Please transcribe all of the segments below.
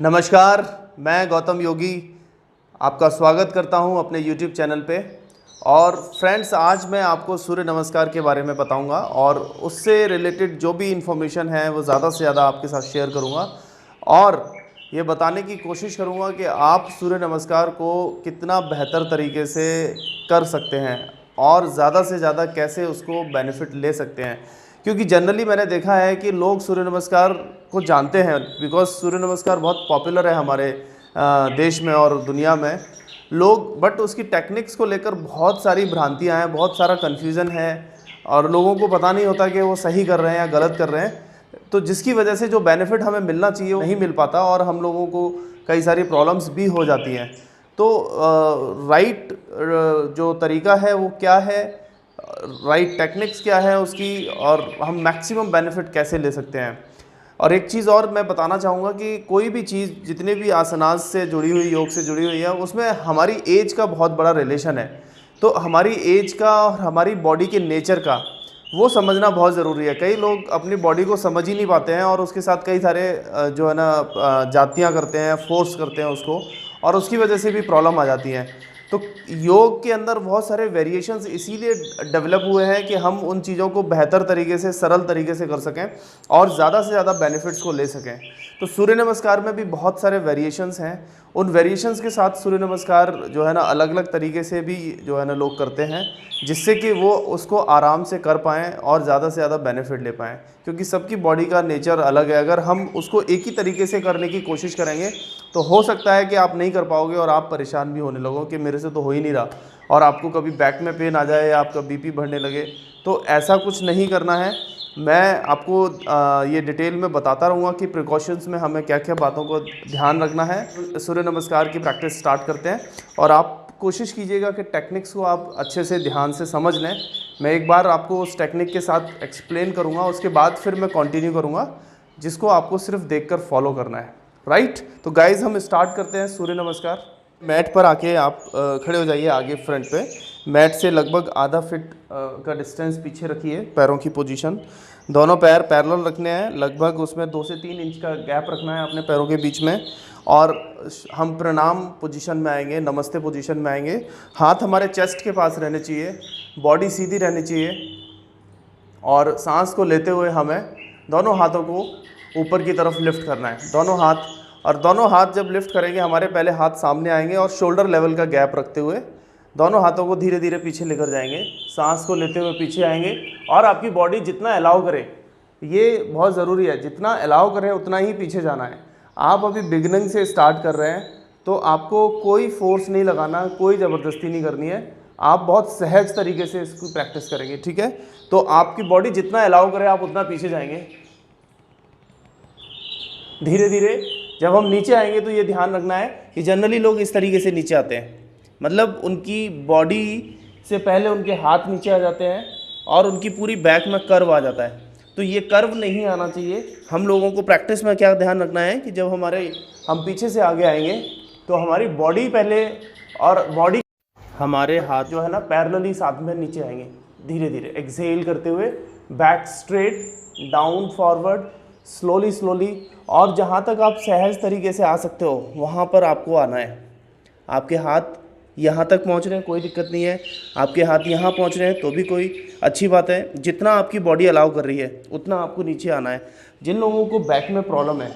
नमस्कार, मैं गौतम योगी आपका स्वागत करता हूं अपने YouTube चैनल पे। और फ्रेंड्स, आज मैं आपको सूर्य नमस्कार के बारे में बताऊंगा और उससे रिलेटेड जो भी इन्फॉर्मेशन है वो ज़्यादा से ज़्यादा आपके साथ शेयर करूंगा और ये बताने की कोशिश करूंगा कि आप सूर्य नमस्कार को कितना बेहतर तरीके से कर सकते हैं और ज़्यादा से ज़्यादा कैसे उसको बेनिफिट ले सकते हैं। क्योंकि जनरली मैंने देखा है कि लोग सूर्य नमस्कार को जानते हैं, बिकॉज सूर्य नमस्कार बहुत पॉपुलर है हमारे देश में और दुनिया में लोग, बट उसकी टेक्निक्स को लेकर बहुत सारी भ्रांतियां हैं, बहुत सारा कन्फ्यूज़न है और लोगों को पता नहीं होता कि वो सही कर रहे हैं या गलत कर रहे हैं। तो जिसकी वजह से जो बेनिफिट हमें मिलना चाहिए वो नहीं मिल पाता और हम लोगों को कई सारी प्रॉब्लम्स भी हो जाती हैं। तो राइट जो तरीका है वो क्या है, राइट टेक्निक्स क्या है उसकी, और हम मैक्सिमम बेनिफिट कैसे ले सकते हैं। और एक चीज़ और मैं बताना चाहूँगा कि कोई भी चीज़ जितने भी आसनास से जुड़ी हुई, योग से जुड़ी हुई है, उसमें हमारी एज का बहुत बड़ा रिलेशन है। तो हमारी एज का और हमारी बॉडी के नेचर का वो समझना बहुत ज़रूरी है। कई लोग अपनी बॉडी को समझ ही नहीं पाते हैं और उसके साथ कई सारे जो है ना जातियाँ करते हैं, फोर्स करते हैं उसको, और उसकी वजह से भी प्रॉब्लम आ जाती हैं। तो योग के अंदर बहुत सारे वेरिएशंस इसीलिए डेवलप हुए हैं कि हम उन चीज़ों को बेहतर तरीके से, सरल तरीके से कर सकें और ज़्यादा से ज़्यादा बेनिफिट्स को ले सकें। तो सूर्य नमस्कार में भी बहुत सारे वेरिएशंस हैं। उन वेरिएशंस के साथ सूर्य नमस्कार जो है ना अलग अलग तरीके से भी जो है ना लोग करते हैं, जिससे कि वो उसको आराम से कर पाएँ और ज़्यादा से ज़्यादा बेनिफिट ले पाएँ। क्योंकि सबकी बॉडी का नेचर अलग है। अगर हम उसको एक ही तरीके से करने की कोशिश करेंगे तो हो सकता है कि आप नहीं कर पाओगे और आप परेशान भी होने लगो कि मेरे से तो हो ही नहीं रहा, और आपको कभी बैक में पेन आ जाए या आपका बीपी बढ़ने लगे। तो ऐसा कुछ नहीं करना है। मैं आपको ये डिटेल में बताता रहूँगा कि प्रिकॉशंस में हमें क्या क्या बातों को ध्यान रखना है। सूर्य नमस्कार की प्रैक्टिस स्टार्ट करते हैं और आप कोशिश कीजिएगा कि टेक्निक्स को आप अच्छे से ध्यान से समझ लें। मैं एक बार आपको उस टेक्निक के साथ एक्सप्लेन करूँगा, उसके बाद फिर मैं कंटिन्यू करूँगा, जिसको आपको सिर्फ देखकर फॉलो करना है। राइट, तो गाइज हम स्टार्ट करते हैं सूर्य नमस्कार। मैट पर आके आप खड़े हो जाइए आगे फ्रंट पे। मैट से लगभग आधा फीट का डिस्टेंस पीछे रखिए। पैरों की पोजीशन, दोनों पैर पैरेलल रखने हैं, लगभग उसमें 2 से 3 इंच का गैप रखना है अपने पैरों के बीच में। और हम प्रणाम पोजीशन में आएंगे, नमस्ते पोजीशन में आएंगे। हाथ हमारे चेस्ट के पास रहने चाहिए, बॉडी सीधी रहनी चाहिए और सांस को लेते हुए हमें दोनों हाथों को ऊपर की तरफ लिफ्ट करना है, दोनों हाथ। और दोनों हाथ जब लिफ्ट करेंगे, हमारे पहले हाथ सामने आएंगे और शोल्डर लेवल का गैप रखते हुए दोनों हाथों को धीरे धीरे पीछे लेकर जाएंगे। सांस को लेते हुए पीछे आएंगे और आपकी बॉडी जितना अलाउ करे, ये बहुत ज़रूरी है, जितना अलाउ करें उतना ही पीछे जाना है। आप अभी बिगिनिंग से स्टार्ट कर रहे हैं तो आपको कोई फोर्स नहीं लगाना, कोई ज़बरदस्ती नहीं करनी है। आप बहुत सहज तरीके से इसकी प्रैक्टिस करेंगे, ठीक है। तो आपकी बॉडी जितना अलाउ करे आप उतना पीछे जाएंगे धीरे धीरे। जब हम नीचे आएंगे तो ये ध्यान रखना है कि जनरली लोग इस तरीके से नीचे आते हैं, मतलब उनकी बॉडी से पहले उनके हाथ नीचे आ जाते हैं और उनकी पूरी बैक में कर्व आ जाता है। तो ये कर्व नहीं आना चाहिए। हम लोगों को प्रैक्टिस में क्या ध्यान रखना है कि जब हम पीछे से आगे आएंगे तो हमारी बॉडी पहले, और बॉडी हमारे हाथ जो है ना पैरेलली साथ में नीचे आएंगे धीरे धीरे, एक्सहेल करते हुए back straight, down forward, slowly slowly. और जहाँ तक आप सहज तरीके से आ सकते हो वहाँ पर आपको आना है। आपके हाथ यहाँ तक पहुँच रहे हैं, कोई दिक्कत नहीं है। आपके हाथ यहाँ पहुँच रहे हैं तो भी कोई अच्छी बात है। जितना आपकी बॉडी अलाउ कर रही है उतना आपको नीचे आना है। जिन लोगों को बैक में प्रॉब्लम है,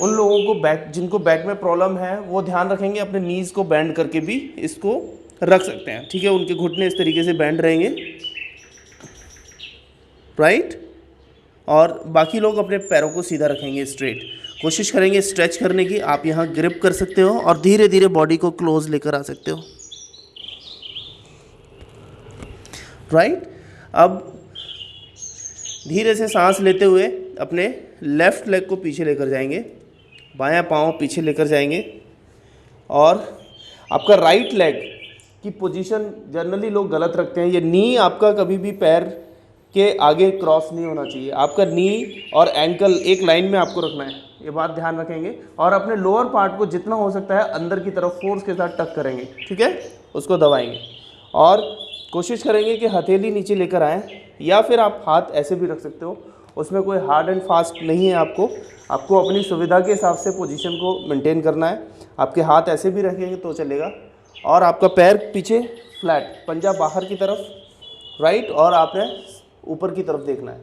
उन लोगों को जिनको बैक में प्रॉब्लम है वो ध्यान रखेंगे अपने नीज़ को बेंड करके भी इसको रख सकते हैं, ठीक है। उनके घुटने इस तरीके से बेंड रहेंगे, राइट। और बाकी लोग अपने पैरों को सीधा रखेंगे, स्ट्रेट। कोशिश करेंगे स्ट्रेच करने की। आप यहाँ ग्रिप कर सकते हो और धीरे धीरे बॉडी को क्लोज लेकर आ सकते हो, राइट। अब धीरे से सांस लेते हुए अपने लेफ़्ट लेग को पीछे लेकर जाएंगे, बायां पाँव पीछे लेकर जाएंगे। और आपका राइट लेग की पोजीशन जनरली लोग गलत रखते हैं। ये नी आपका कभी भी पैर के आगे क्रॉस नहीं होना चाहिए। आपका नी और एंकल एक लाइन में आपको रखना है, ये बात ध्यान रखेंगे। और अपने लोअर पार्ट को जितना हो सकता है अंदर की तरफ फोर्स के साथ टक करेंगे, ठीक है, उसको दबाएंगे। और कोशिश करेंगे कि हथेली नीचे लेकर आएँ, या फिर आप हाथ ऐसे भी रख सकते हो उसमें कोई हार्ड एंड फास्ट नहीं है। आपको अपनी सुविधा के हिसाब से पोजीशन को मेंटेन करना है। आपके हाथ ऐसे भी रखेंगे तो चलेगा, और आपका पैर पीछे फ्लैट, पंजा बाहर की तरफ, राइट, और आपने ऊपर की तरफ देखना है,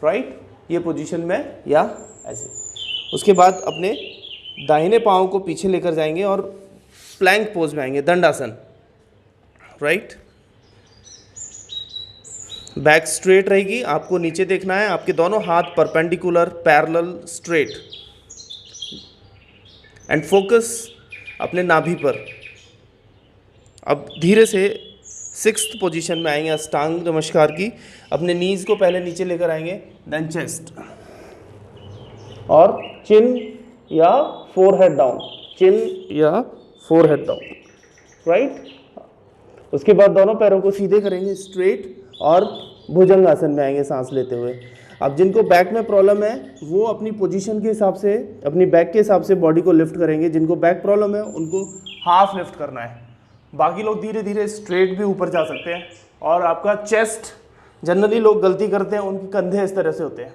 राइट, ये पोजीशन में या ऐसे। उसके बाद अपने दाहिने पाँव को पीछे लेकर जाएंगे और प्लैंक पोज में आएंगे, दंडासन, राइट। बैक स्ट्रेट रहेगी, आपको नीचे देखना है, आपके दोनों हाथ perpendicular, parallel, straight, and focus अपने नाभि पर। अब धीरे से 6th पोजीशन में आएंगे अष्टांग नमस्कार की। अपने नीज को पहले नीचे लेकर आएंगे, देन चेस्ट और चिन या फोरहेड डाउन, चिन या फोरहेड डाउन, राइट। उसके बाद दोनों पैरों को सीधे करेंगे, स्ट्रेट, और भुजंगासन में आएंगे सांस लेते हुए। अब जिनको बैक में प्रॉब्लम है वो अपनी पोजीशन के हिसाब से, अपनी बैक के हिसाब से बॉडी को लिफ्ट करेंगे। जिनको बैक प्रॉब्लम है उनको हाफ लिफ्ट करना है। बाकी लोग धीरे धीरे स्ट्रेट भी ऊपर जा सकते हैं। और आपका चेस्ट, जनरली लोग गलती करते हैं, उनके कंधे इस तरह से होते हैं,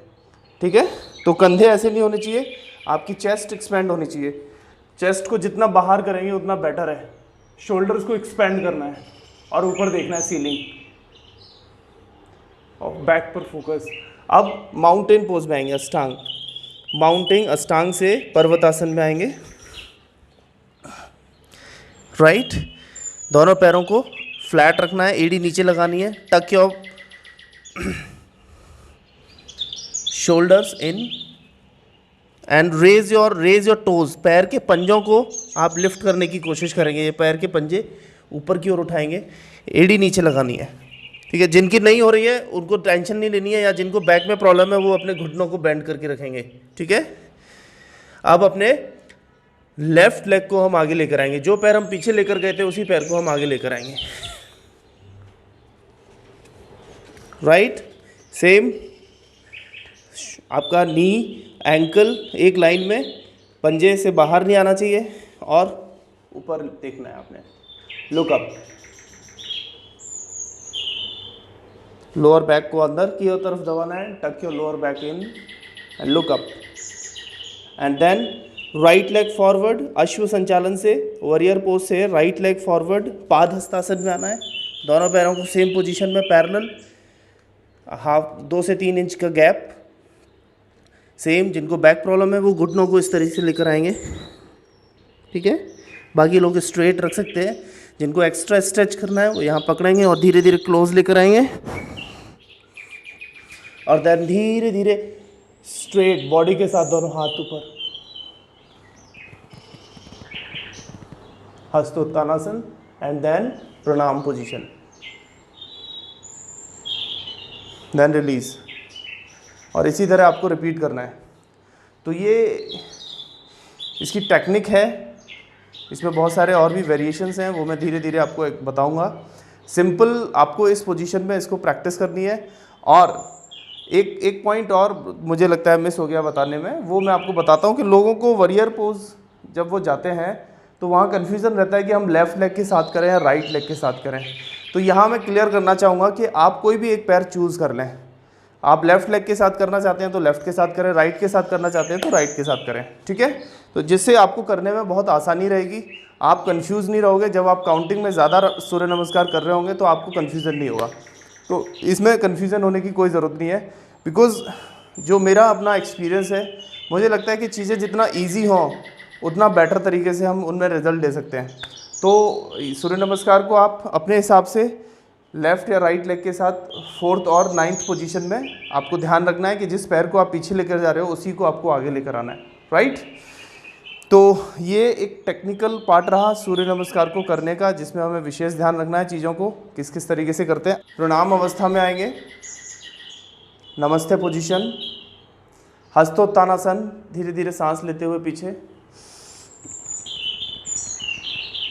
ठीक है, तो कंधे ऐसे नहीं होने चाहिए, आपकी चेस्ट एक्सपेंड होनी चाहिए। चेस्ट को जितना बाहर करेंगे उतना बेटर है। शोल्डर्स को एक्सपेंड करना है और ऊपर देखना है सीलिंग, और बैक पर फोकस। अब माउंटेन पोज में आएंगे, अष्टांग माउंटेन, अष्टांग से पर्वतासन में आएंगे, राइट। दोनों पैरों को फ्लैट रखना है, एड़ी नीचे लगानी है, tuck your shoulders in and raise your toes. पैर के पंजों को आप लिफ्ट करने की कोशिश करेंगे, ये पैर के पंजे ऊपर की ओर उठाएंगे, एड़ी नीचे लगानी है, ठीक है। जिनकी नहीं हो रही है उनको टेंशन नहीं लेनी है, या जिनको बैक में प्रॉब्लम है वो अपने घुटनों को बेंड करके रखेंगे, ठीक है। अब अपने लेफ्ट लेग को हम आगे लेकर आएंगे, जो पैर हम पीछे लेकर गए थे उसी पैर को हम आगे लेकर आएंगे, राइट। सेम, आपका नी एंकल एक लाइन में, पंजे से बाहर नहीं आना चाहिए, और ऊपर देखना है आपने, लुक अप। लोअर बैक को अंदर की तरफ दबाना है, tuck your lower back in and look up, and then right leg forward. अश्व संचालन से, वॉरियर पोज से राइट लेग फॉरवर्ड, पाद हस्तासन में आना है। दोनों पैरों को सेम पोजीशन में पैरेलल, हाफ 2 से 3 इंच का गैप। सेम, जिनको बैक प्रॉब्लम है वो घुटनों को इस तरीके से लेकर आएंगे, ठीक है। बाकी लोग स्ट्रेट रख सकते हैं। जिनको एक्स्ट्रा स्ट्रेच करना है वो यहाँ पकड़ेंगे और धीरे धीरे क्लोज लेकर आएंगे, और देन धीरे धीरे स्ट्रेट बॉडी के साथ दोनों हाथ ऊपर, हस्तोत्तानासन, एंड देन प्रणाम पोजीशन, देन रिलीज। और इसी तरह आपको रिपीट करना है। तो ये इसकी टेक्निक है, इसमें बहुत सारे और भी वेरिएशंस हैं, वो मैं धीरे धीरे आपको एक बताऊंगा। सिंपल आपको इस पोजीशन में इसको प्रैक्टिस करनी है। और एक पॉइंट और मुझे लगता है मिस हो गया बताने में, वो मैं आपको बताता हूँ कि लोगों को वॉरियर पोज जब वो जाते हैं तो वहाँ कन्फ्यूज़न रहता है कि हम लेफ़्ट लेग के साथ करें या राइट लेग के साथ करें। तो यहाँ मैं क्लियर करना चाहूँगा कि आप कोई भी एक पैर चूज़ कर लें। आप लेफ़्ट लेग के साथ करना चाहते हैं तो लेफ़्ट के साथ करें, राइट के साथ करना चाहते हैं तो राइट के साथ करें, ठीक है। तो जिससे आपको करने में बहुत आसानी रहेगी, आप कंफ्यूज नहीं रहोगे। जब आप काउंटिंग में ज़्यादा सूर्य नमस्कार कर रहे होंगे तो आपको कन्फ्यूज़न नहीं होगा। तो इसमें कन्फ्यूज़न होने की कोई ज़रूरत नहीं है, बिकॉज़ जो मेरा अपना एक्सपीरियंस है, मुझे लगता है कि चीज़ें जितना ईजी हों उतना बेटर तरीके से हम उनमें रिजल्ट दे सकते हैं। तो सूर्य नमस्कार को आप अपने हिसाब से लेफ़्ट या राइट लेग के साथ 4th और 9th पोजीशन में आपको ध्यान रखना है कि जिस पैर को आप पीछे लेकर जा रहे हो उसी को आपको आगे लेकर आना है, राइट। तो ये एक टेक्निकल पार्ट रहा सूर्य नमस्कार को करने का, जिसमें हमें विशेष ध्यान रखना है चीज़ों को किस किस तरीके से करते हैं। प्रणाम अवस्था में आएंगे, नमस्ते पोजीशन, हस्तोत्तानासन, धीरे धीरे सांस लेते हुए पीछे,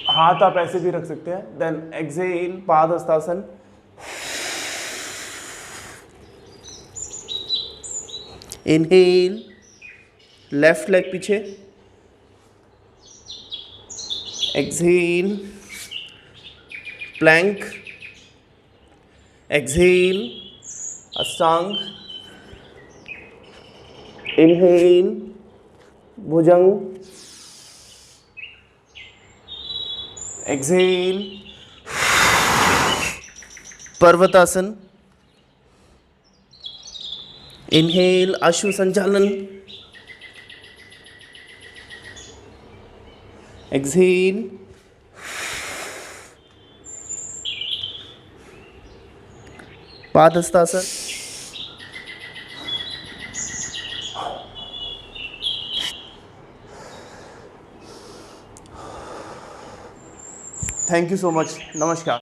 हाथ आप ऐसे भी रख सकते हैं। देन एक्सेल, पाद हस्तासन, इनहेल, लेफ्ट लेग पीछे, एक्सेल, प्लैंक, एक्सेल, अष्टांग, इनहेल भुजंग, एक्सहेल पर्वतासन, इनहेल अश्व संचालन, exhale padahastasana, thank you so much, नमस्कार।